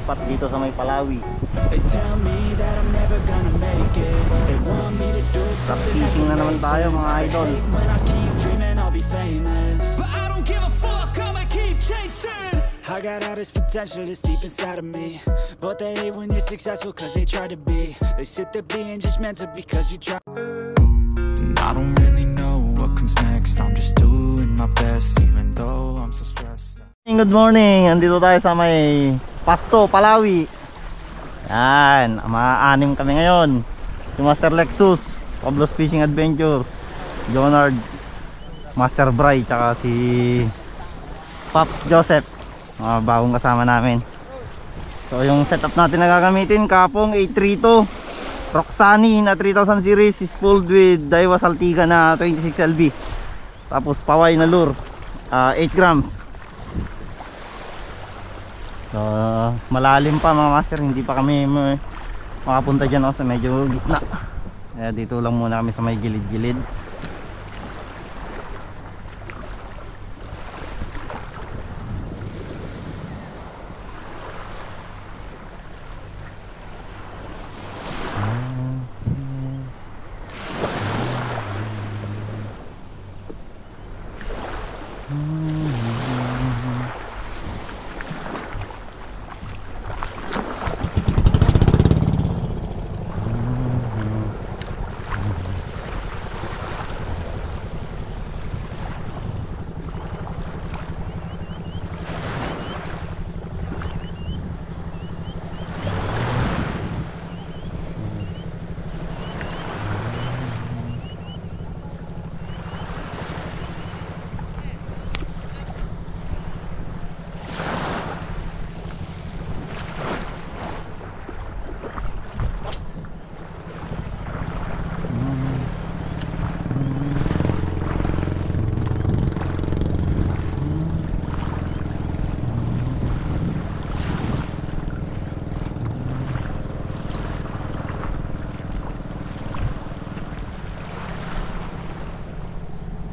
spot dito sa may Palawi. Rock fishing na naman tayo mga idol. I got all this potential that's deep inside of me, but they hate when you're successful cause they try to be. They sit there being judgmental because you try. I don't really know what comes next. I'm just doing my best even though I'm so stressed. Good morning, andito tayo sa may Pasto, Palawi. Yan, mga-anim kami ngayon. Si Master Lexus, Pablo's Fishing Adventure, Jonard, Master Bry, tsaka si Pops Joseph, mga bagong kasama namin. So yung setup natin na gagamitin, Kapong 832 Roxani na 3000 series is pulled with Daiwa Saltiga na 26 LB. Tapos paway na lure, 8 grams. So malalim pa mga master, hindi pa kami makapunta dyan sa medyo gitna. Kaya dito lang muna kami sa may gilid-gilid.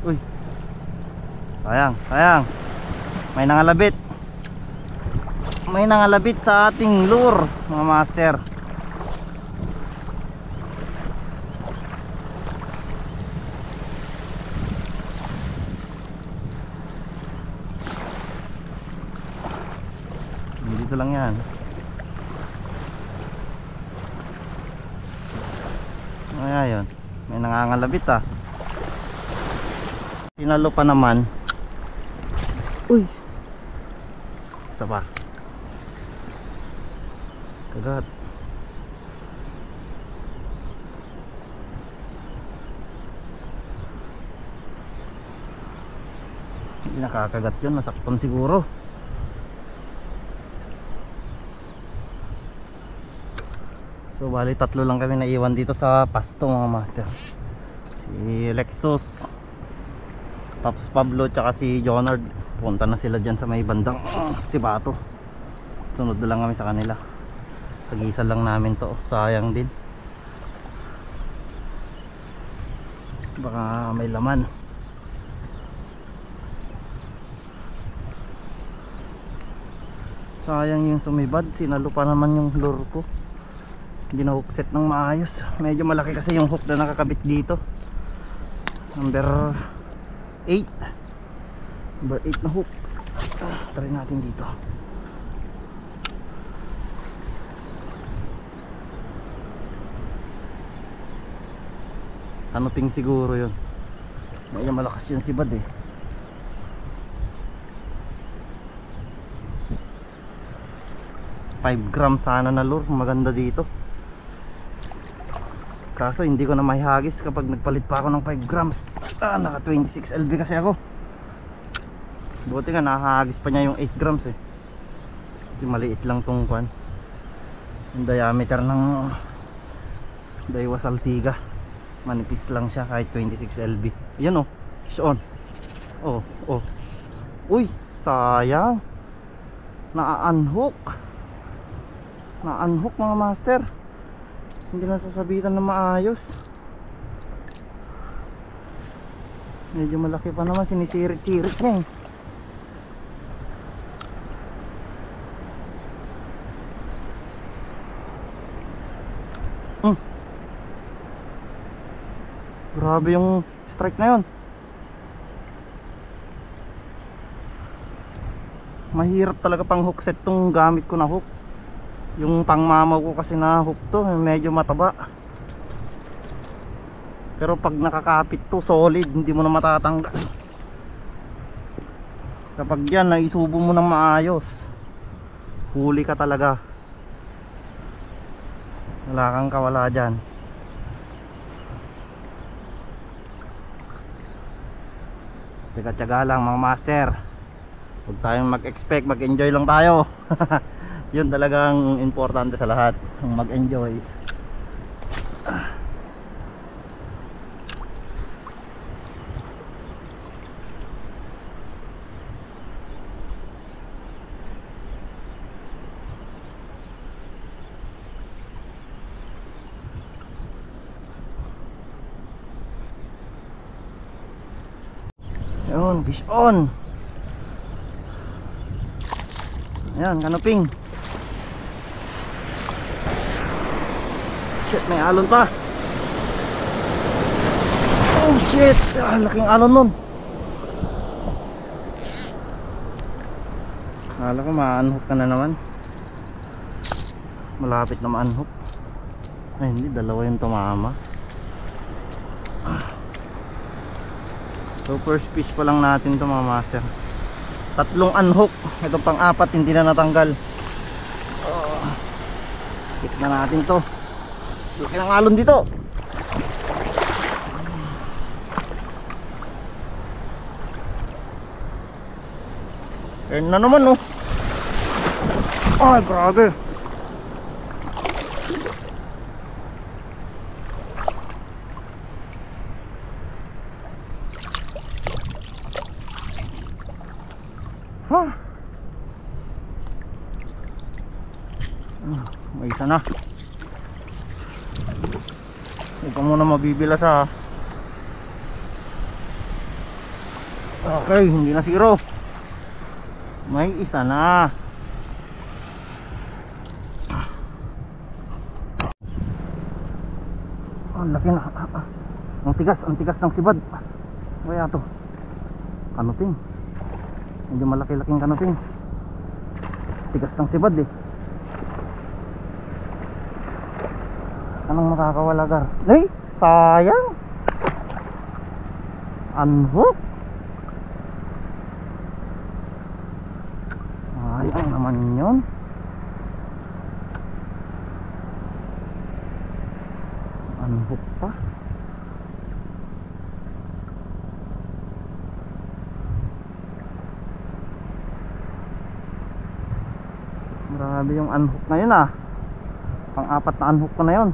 Uy, sayang, may nangalabit sa ating lure mga master. Dito lang yan. Ayan, may nangangalabit Tinalo pa naman. Uy, isa pa. Kagat. Hindi nakakagat yun, nasaktan siguro. So bali tatlo lang kami naiwan dito sa Pasto mga master. Si Lexus, Pops Pablo, tsaka si Jonard. Punta na sila dyan sa may bandang Sibato. Sunod na lang kami sa kanila. Tag-isa lang namin to, sayang din. Baka may laman. Sayang yung sumibad, sinalo pa naman yung lure ko. Hindi na hook set ng maayos. Medyo malaki kasi yung hook na nakakabit dito. Number 8 na hook. Try natin dito. Ano ting siguro yun. Medyo malakas yung sibad 5 grams sana na lure, maganda dito. Kaso hindi ko na mahihagis kapag nagpalit pa ako ng 5 grams. Naka 26 LB kasi ako. Buti nga nakahagis pa niya yung 8 grams Kasi maliit lang tong kwan, yung diameter ng Daiwa Saltiga. Manipis lang siya kahit 26 LB. Yan on. Uy, sayang. Na-unhook mga master. Hindi na sasabitan na maayos. Medyo malaki pa naman, sinisirit-sirit niya Grabe yung strike na yun. Mahirap talaga pang hook set tong gamit ko na hook. Yung pangmamaw ko kasi na hook to, medyo mataba. Pero pag nakakapit to, solid, hindi mo na matatanggal. Kapag yan, naisubo mo ng maayos, huli ka talaga. Wala kang kawala dyan. Tsaga-tsaga lang mga master. Huwag tayong mag-expect, mag-enjoy lang tayo. Yun talagang importante sa lahat, mag-enjoy. Yun, fish on. Ayan, kanuping. Shit, may alon pa. Oh shit, laking alon nun. Akala ko ma-unhook ka na naman. Malapit na ma-unhook. Ay hindi, dalawa yung tumama. So first fish pa lang natin to mga master. Tatlong unhook. Ito pang apat hindi na natanggal. Hit na natin to. Laki ng alon dito. Turn na naman oh. Ay grabe. May isa na. Huwag ka muna mabibila sa. Okay, hindi na zero. May isa na. Ang laki na. Ang tigas ng sibad. Kaya to kanuping. Medyo malaki-laking kanuping. Tigas ng sibad eh. Anong makakawala gar? Ay, sayang. Unhook. Sayang naman yun. Unhook pa. Grabe yung unhook na yun ah. Pang-apat na unhook ko na yun.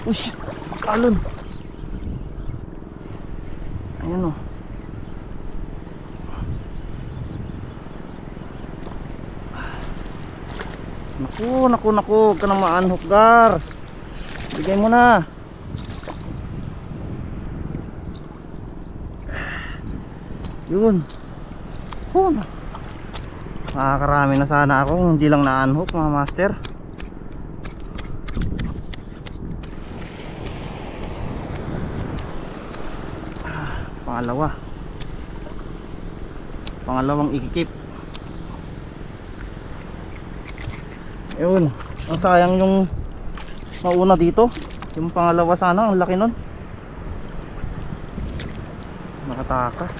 Ush, alon. Ayan o. Naku, huwag ka nang ma-unhook gar. Bigay mo na. Yun. Makakarami na sana ako, hindi lang na-unhook mga master. Pangalawang ikikip. Yun, ang sayang yung mauna dito. Yung pangalawa sana, ang laki nun. Nakatakas.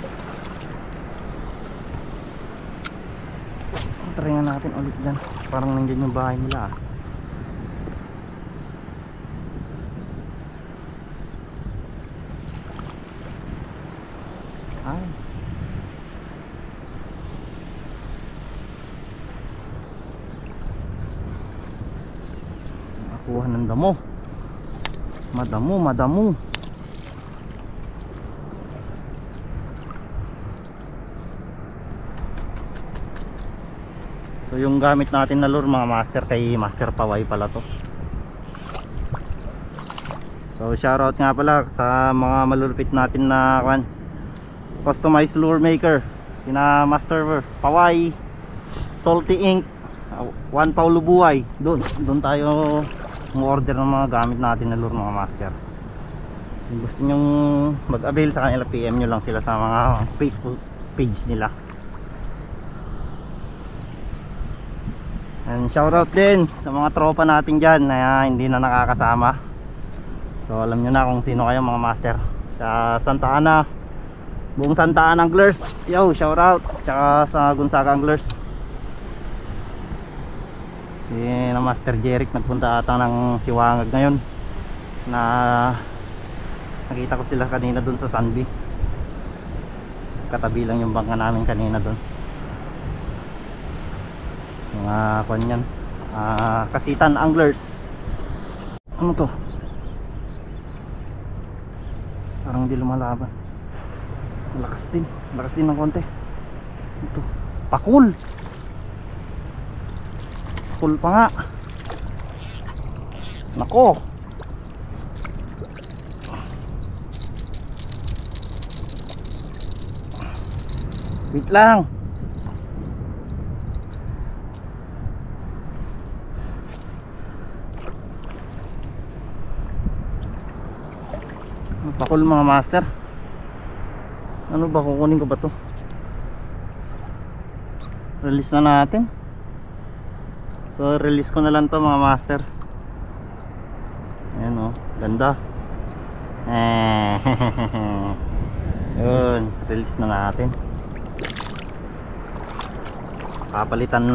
Try nga natin ulit dyan. Parang nandiyan yung bahay nila ah. Ay. Nakuha ng damo. Madamo. So yung gamit natin na lure mga master, kay Master Paway pala to. So shoutout nga pala sa mga malulupit natin na customized lure maker, sina Master Paway, Salty Inc, Juan Paulo Buhay. Doon tayo order ng mga gamit natin na lure mga master. Kung gusto nyong mag-avail sa kanila, PM nyo lang sila sa mga Facebook page nila. And shoutout din sa mga tropa natin dyan na hindi na nakakasama. So alam nyo na kung sino kayo mga master. Sa Santa Ana, buong Santa Ana Anglers, yo shoutout. Tsaka sa Gonzaga Anglers, si na Master Jeric nagpunta ata ng Siwangag ngayon, na nakita ko sila kanina dun sa Sanbi. Katabi lang yung bangka namin kanina dun. Mga kanyan, Kasitan Anglers. Ano to? Parang di lumalaban. Malakas din ng konti. Ito, pakul. Pakul pa nga. Nako. Wait lang. Pakul mga master. Ano ba, kukunin ko ba to? Release na natin. So release ko na lang to mga master. Ayan o, ganda. Yun, release na natin. Palitan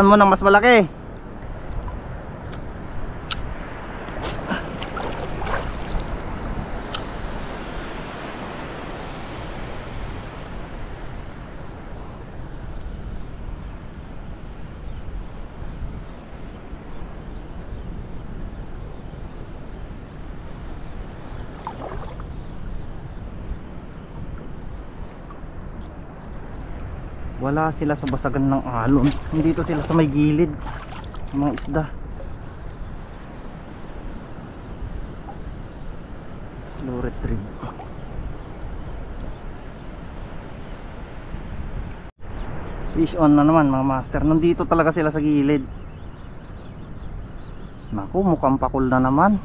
mo ng mas malaki. Wala sila sa basagan ng alon. Dito sila sa may gilid ng mga isda. Slow retrieve. Fish on na naman mga master. Nandito talaga sila sa gilid. Naku, mukhang pakul na naman.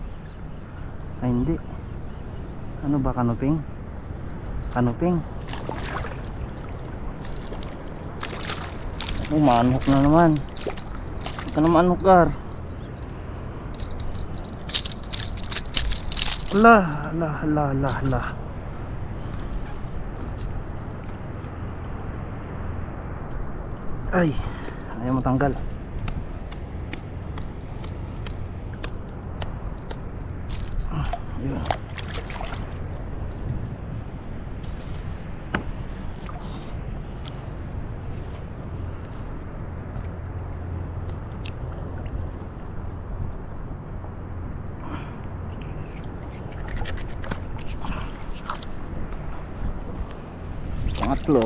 Ay hindi. Ano ba, kanuping? Kanuping. Manok na naman. Ito na manok, gar. La. Ay, ayaw matanggal. Yun. Pangatlo.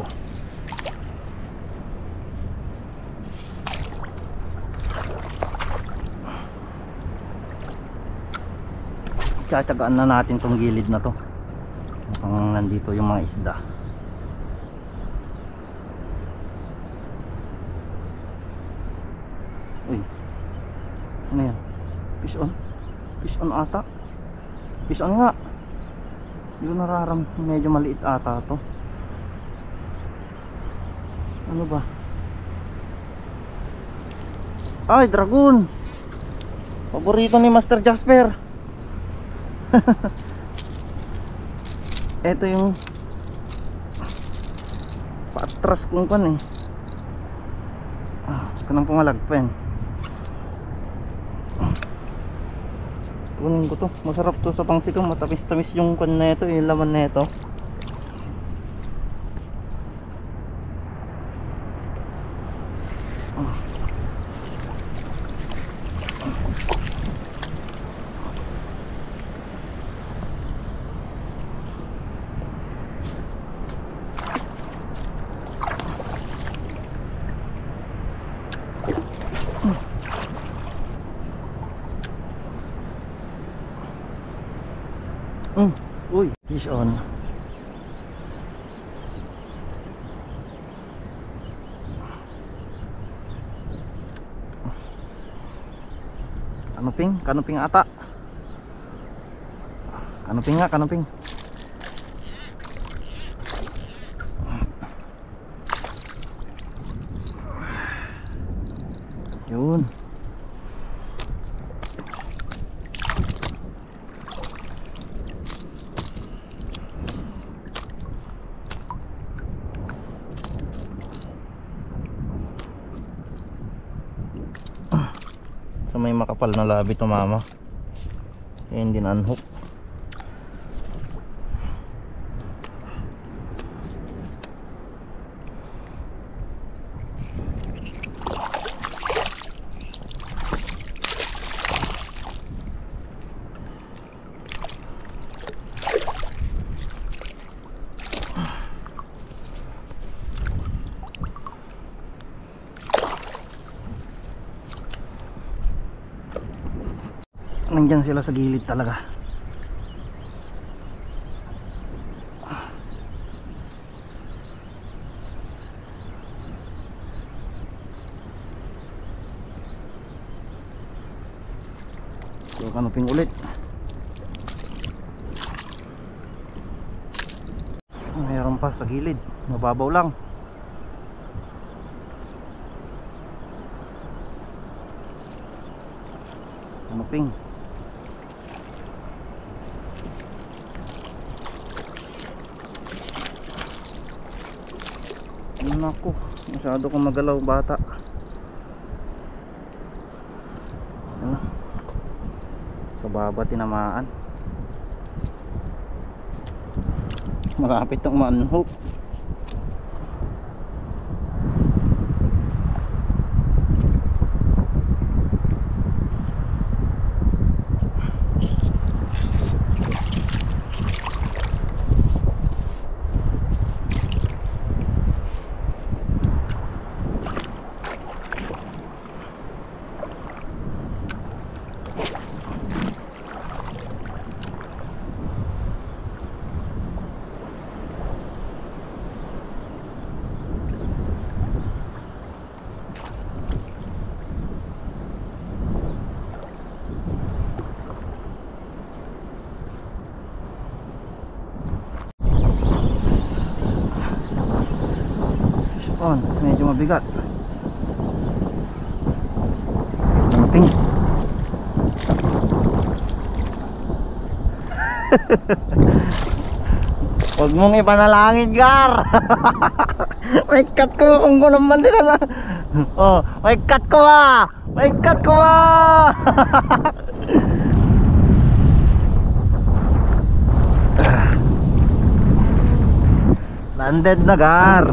Tsatsagaan na natin tong gilid na to. Mukhang nandito yung mga isda. Uy, ano yan? Fish on? Fish on ata? Fish on nga. Hindi ko nararam. Medyo maliit ata to. Ano ba? Ay, dragon. Paborito ni Master Jasper. Ito yung paatras kong kan eh. Kanang pumalagpen. Kunin ko to. Masarap to sa pangsikam. Matamis-tamis yung kan na ito, yung laman na ito. Uy, fish on. Ano Kanuping ata. Kanuping nga, kanuping. Yun. So may makapal na labi to mama. Kaya hindi na unhook. Nandyan sila sa gilid talaga. So kanuping ulit. Mayroon pa sa gilid, mababaw lang. Kanuping. Naku, masyado kong magalaw bata. Ano? Sa baba tinamaan. Malapit ang manhook. Medyo mabigat. Ping. Huwag mong ipanalangin, Gar. May cut ko kung kulang man din na. Oh, may cut ko ah. May cut ko ah. Landed na, Gar.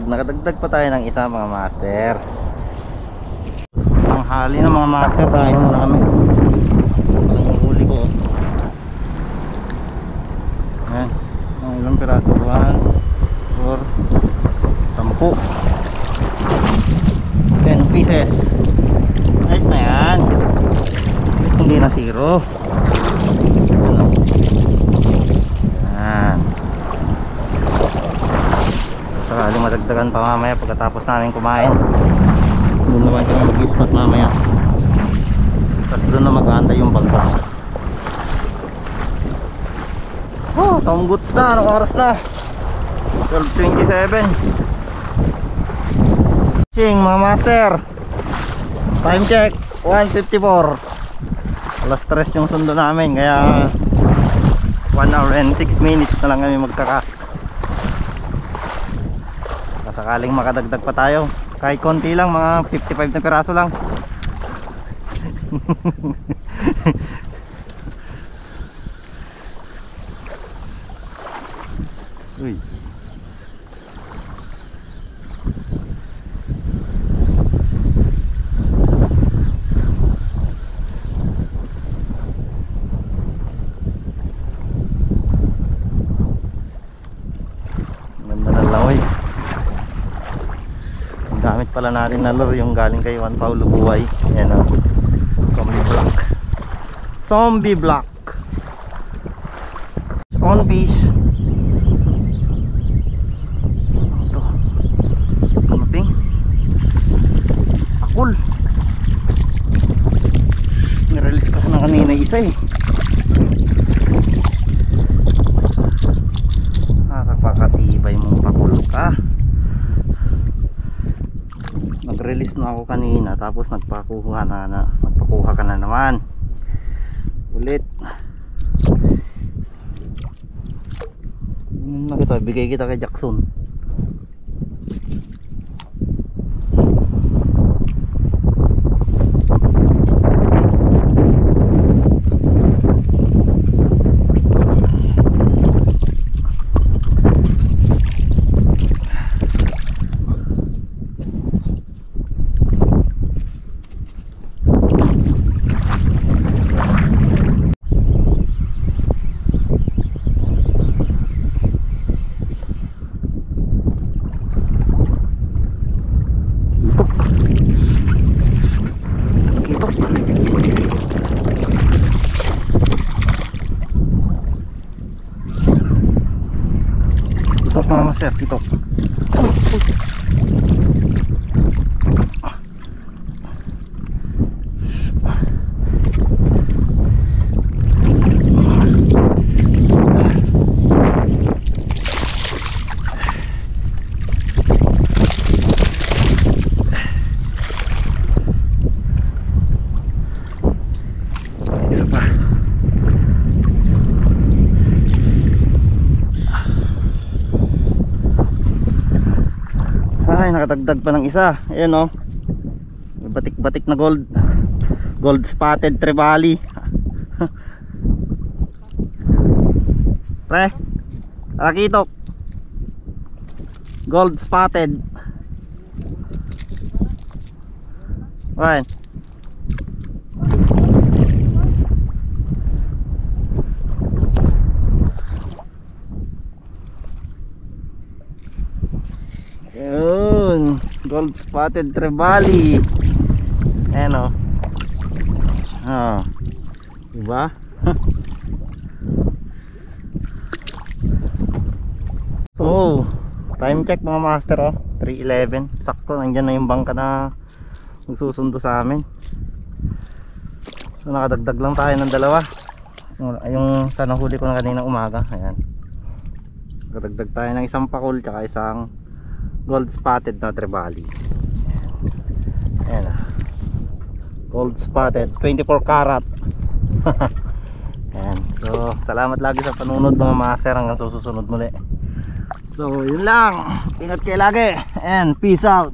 Nakadagdag pa tayo ng isa mga master. Ang hali ng mga master tayo muna kami. Ang huli ko. Ayan, ang ilang piraso, 1, 4, 10 pieces. Ayos na yan. Hindi na zero. Yan. Sakaling madagdagan pa mamaya pagkatapos namin kumain. Doon naman kami mag-spot mamaya. Tapos doon na mag-aantay yung bagba. Oh, Tom Goods na. Anong oras na? 12:27. Ching mga master. Time check 1:54. Alas 3 yung sundo namin. Kaya 1 hour and 6 minutes na lang kami magkakas. Sakaling makadagdag pa tayo kahit konti lang, mga 55 na piraso lang. Uy. pala natin na lure yung galing kay Juan Paulo Buhay. Ayan o, zombie block. Zombie block on fish. Ito, kamaping akul. Nirelease ko na kanina isa eh. Nakapakatibay mong pakul ka. Nag-release na ako kanina, tapos nagpakuha ka na naman ulit. Bigay kita kay Jackson. Kitok mga master, kitok. Isa pa. Ay, nakadagdag pa ng isa. Ayan o, batik-batik na gold spotted trevally. Pre, rakitok, gold spotted. Right. Yun, gold spotted trevally. Ayan o. Oh, diba? So, time check mga master o, 3:11. Sakto, nandyan na yung bangka na magsusundo sa amin. So nakadagdag lang tayo ng dalawa. Yung sa nahuli ko na kanina umaga. Ayan, nakadagdag tayo ng isang pakul tsaka isang gold spotted na trevally. Ayan, gold spotted 24 karat. Ayan. So salamat lagi sa panunod mga master, hanggang susunod muli. So yun lang, ingat kayo lagi and peace out.